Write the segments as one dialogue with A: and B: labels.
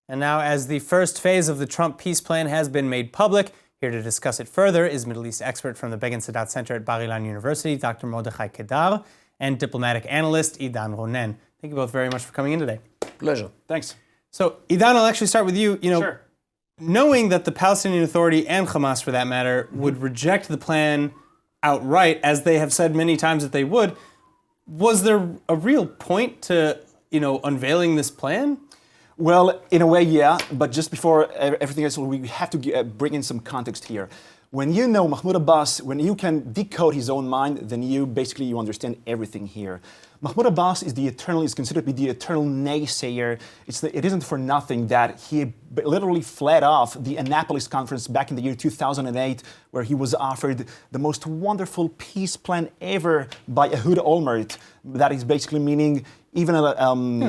A: And now, as the first phase of the Trump peace plan has been made public, here to discuss it further is Middle East expert from the Begin-Sadat Center at Bar-Ilan University, Dr. Mordechai Kedar, and diplomatic analyst Idan Ronen. Thank you both very much for coming in today.
B: Pleasure.
C: Thanks.
A: So, Idan, I'll actually start with you.
C: Sure.
A: Knowing that the Palestinian Authority and Hamas, for that matter, would reject the plan outright, as they have said many times that they would, was there a real point to, unveiling this plan?
C: Well, in a way, yeah, but just before everything else, we have to bring in some context here. When you know Mahmoud Abbas, when you can decode his own mind, then you understand everything here. Mahmoud Abbas is considered to be the eternal naysayer. It isn't for nothing that he literally fled off the Annapolis conference back in the year 2008, where he was offered the most wonderful peace plan ever by Ehud Olmert. That is basically meaning even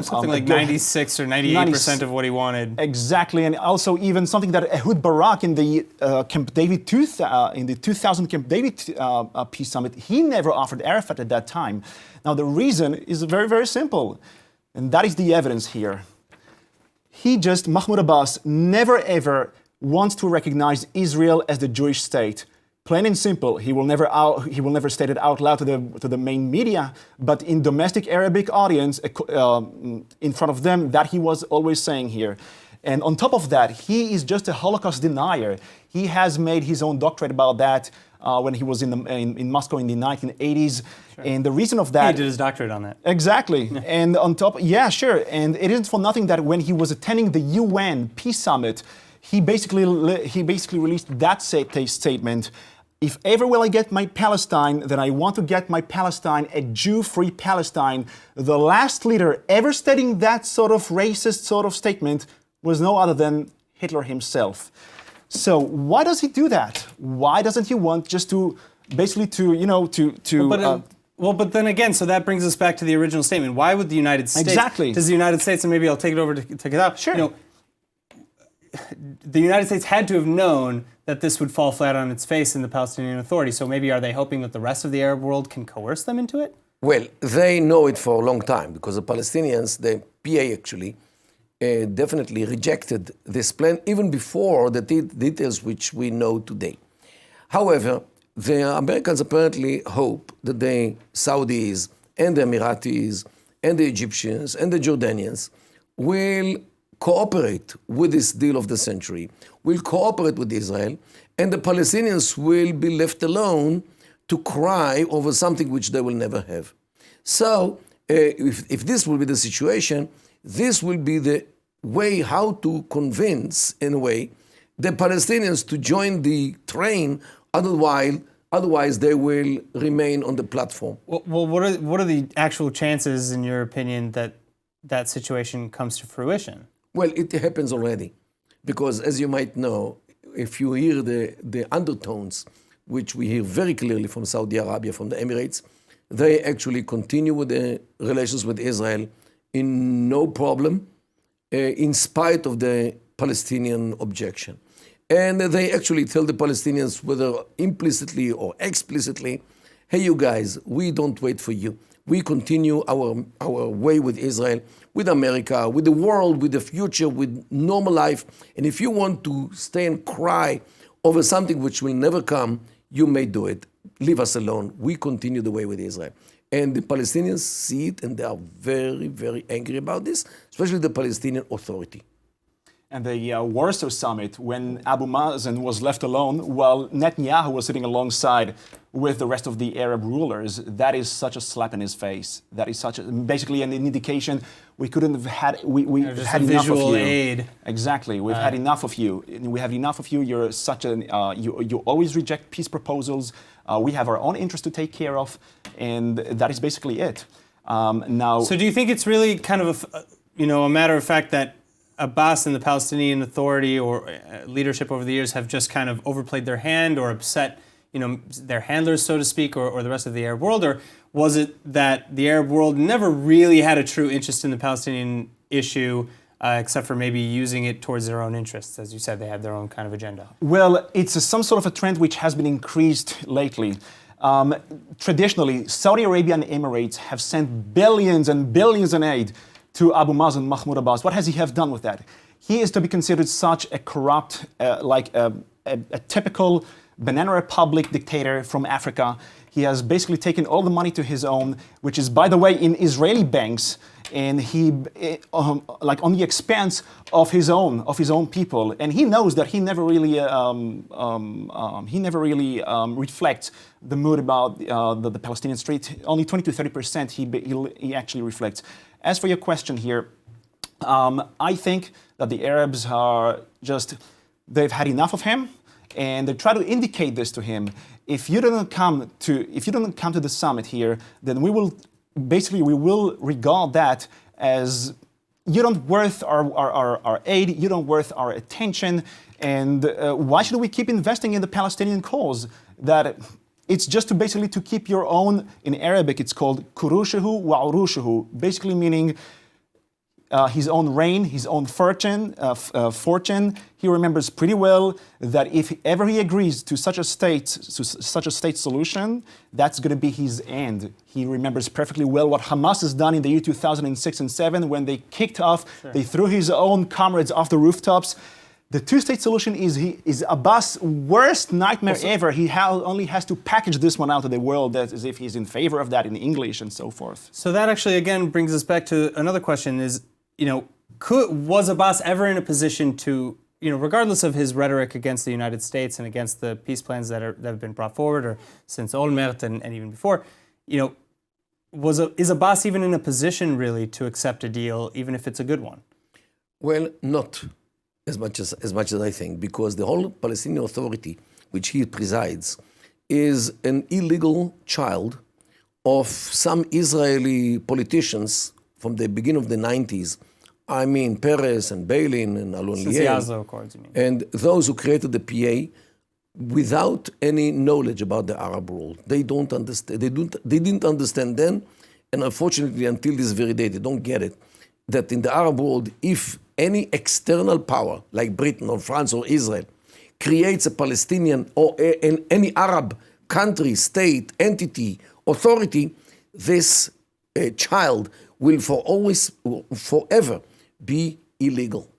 A: something like 96 or 98% of what he wanted.
C: Exactly, and also even something that Ehud Barak in the Camp David 2000 Camp David peace summit, he never offered Arafat at that time. Now the reason is very, very simple, and that is the evidence here. Mahmoud Abbas never ever wants to recognize Israel as the Jewish state. Plain and simple, he will never state it out loud to the main media, but in domestic Arabic audience, in front of them, that he was always saying here. And on top of that, he is just a Holocaust denier. He has made his own doctorate about that when he was in Moscow in the 1980s. Sure. And the reason of that...
A: He did his doctorate on that.
C: Exactly. And on top, yeah, sure. And it isn't for nothing that when he was attending the UN Peace Summit, he basically released that statement. If ever will I get my Palestine, then I want to get my Palestine a Jew-free Palestine. The last leader ever stating that sort of racist sort of statement was no other than Hitler himself. So why does he do that? Why doesn't he want just to basically
A: But then again, so that brings us back to the original statement. Why would the United States...
C: Exactly.
A: Does the United States, and maybe I'll take it over to Kedar.
C: Sure.
A: The United States had to have known that this would fall flat on its face in the Palestinian Authority. So maybe are they hoping that the rest of the Arab world can coerce them into it?
B: Well, they know it for a long time because the Palestinians, the PA actually, definitely rejected this plan even before the details which we know today. However, the Americans apparently hope that the Saudis and the Emiratis and the Egyptians and the Jordanians will cooperate with this deal of the century, will cooperate with Israel, and the Palestinians will be left alone to cry over something which they will never have. So, if this will be the situation, this will be the way how to convince, in a way, the Palestinians to join the train, otherwise they will remain on the platform.
A: Well, what are the actual chances, in your opinion, that situation comes to fruition?
B: Well, it happens already, because as you might know, if you hear the undertones, which we hear very clearly from Saudi Arabia, from the Emirates, they actually continue with the relations with Israel in no problem, in spite of the Palestinian objection. And they actually tell the Palestinians, whether implicitly or explicitly, hey, you guys, we don't wait for you. We continue our way with Israel, with America, with the world, with the future, with normal life. And if you want to stay and cry over something which will never come, you may do it. Leave us alone. We continue the way with Israel. And the Palestinians see it, and they are very, very angry about this, especially the Palestinian Authority.
C: And the Warsaw Summit, when Abu Mazen was left alone, while Netanyahu was sitting alongside with the rest of the Arab rulers, that is such a slap in his face. That is basically an indication we couldn't have had. We've had enough of you.
A: Aid.
C: Exactly, we've had enough of you. We have enough of you. You're such you always reject peace proposals. We have our own interest to take care of, and that is basically it. Now,
A: so do you think it's really kind of a matter of fact that Abbas and the Palestinian Authority or leadership over the years have just kind of overplayed their hand or upset, their handlers, so to speak, or the rest of the Arab world? Or was it that the Arab world never really had a true interest in the Palestinian issue, except for maybe using it towards their own interests? As you said, they had their own kind of agenda.
C: Well, it's some sort of a trend which has been increased lately. Traditionally, Saudi Arabia and the Emirates have sent billions and billions in aid to Abu Mazen Mahmoud Abbas. What has he have done with that? he is to be considered such a corrupt, like a typical banana republic dictator from Africa. He has basically taken all the money to his own, which is, by the way, in Israeli banks, and he, like on the expense of his own people. And he knows that he never really reflects the mood about the Palestinian street. Only 20 to 30% he actually reflects. As for your question here, I think that the Arabs are they've had enough of him, and they try to indicate this to him. If you don't come to the summit here, then we will regard that as you don't worth our aid, you don't worth our attention, and why should we keep investing in the Palestinian cause? That it's just to keep your own. In Arabic, it's called kurushuhu wa urushuhu, basically meaning his own reign, his own fortune. He remembers pretty well that if ever he agrees to such a state solution, that's going to be his end. He remembers perfectly well what Hamas has done in the year 2006 and 2007 when they kicked off, they threw his own comrades off the rooftops. The two-state solution is Abbas' worst nightmare ever. He only has to package this one out to the world as if he's in favor of that in English and so forth.
A: So that actually, again, brings us back to another question is, was Abbas ever in a position to, regardless of his rhetoric against the United States and against the peace plans that have been brought forward, or since Olmert and even before, is Abbas even in a position really to accept a deal, even if it's a good one?
B: Well, not as much as I think, because the whole Palestinian Authority, which he presides, is an illegal child of some Israeli politicians from the beginning of the 90s. I mean, Peres and Beilin and Alon Liel, and those who created the PA without any knowledge about the Arab world. They don't understand. They didn't understand then, and unfortunately, until this very day, they don't get it. That in the Arab world, if any external power like Britain or France or Israel creates a Palestinian or any Arab country, state, entity, authority, this child will forever be illegal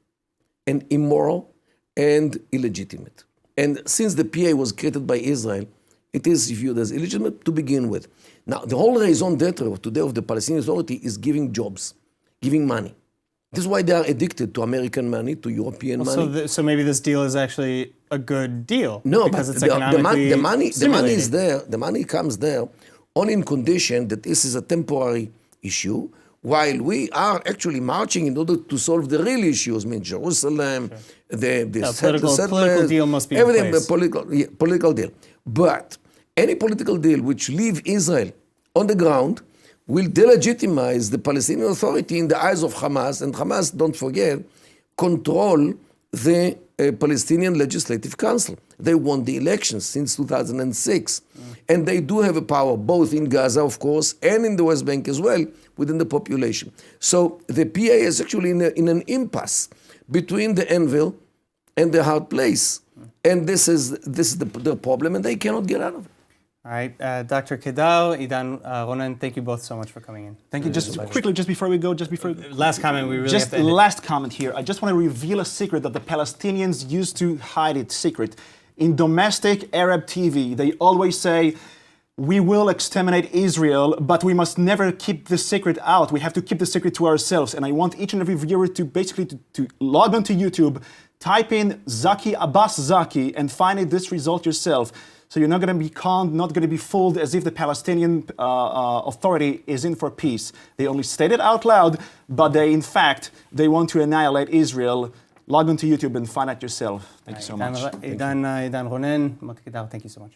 B: and immoral and illegitimate. And since the PA was created by Israel, it is viewed as illegitimate to begin with. Now, the whole raison d'etre today of the Palestinian Authority is giving jobs, giving money. This is why they are addicted to American money, to European money.
A: So maybe this deal is actually a good deal.
B: No,
A: because
B: but
A: it's economically
B: the money is there. The money comes there only in condition that this is a temporary issue, while we are actually marching in order to solve the real issues, I mean Jerusalem, the
A: political deal must be
B: everything,
A: in place.
B: The political deal. But any political deal which leave Israel on the ground will delegitimize the Palestinian Authority in the eyes of Hamas, and Hamas, don't forget, control the Palestinian Legislative Council. They won the elections since 2006. And they do have a power both in Gaza, of course, and in the West Bank as well, within the population. So the PA is actually in an impasse between the anvil and the hard place. And this is the problem, and they cannot get out of it.
A: All right, Dr. Kedar, Idan, Ronen, thank you both so much for coming in.
C: Thank you. Just quickly, before we go,
A: last comment, we really
C: just
A: have to
C: last comment here. I just want to reveal a secret that the Palestinians used to hide its secret. In domestic Arab TV, they always say, we will exterminate Israel, but we must never keep the secret out. We have to keep the secret to ourselves. And I want each and every viewer to basically to log on to YouTube, type in Zaki Abbas Zaki, and find this result yourself. So you're not going to be conned, not going to be fooled as if the Palestinian Authority is in for peace. They only state it out loud, but in fact, they want to annihilate Israel. Log on to YouTube and find out yourself. Thank you so much.
A: Idan, Ronen, Mahmoud Abbas, thank you so much.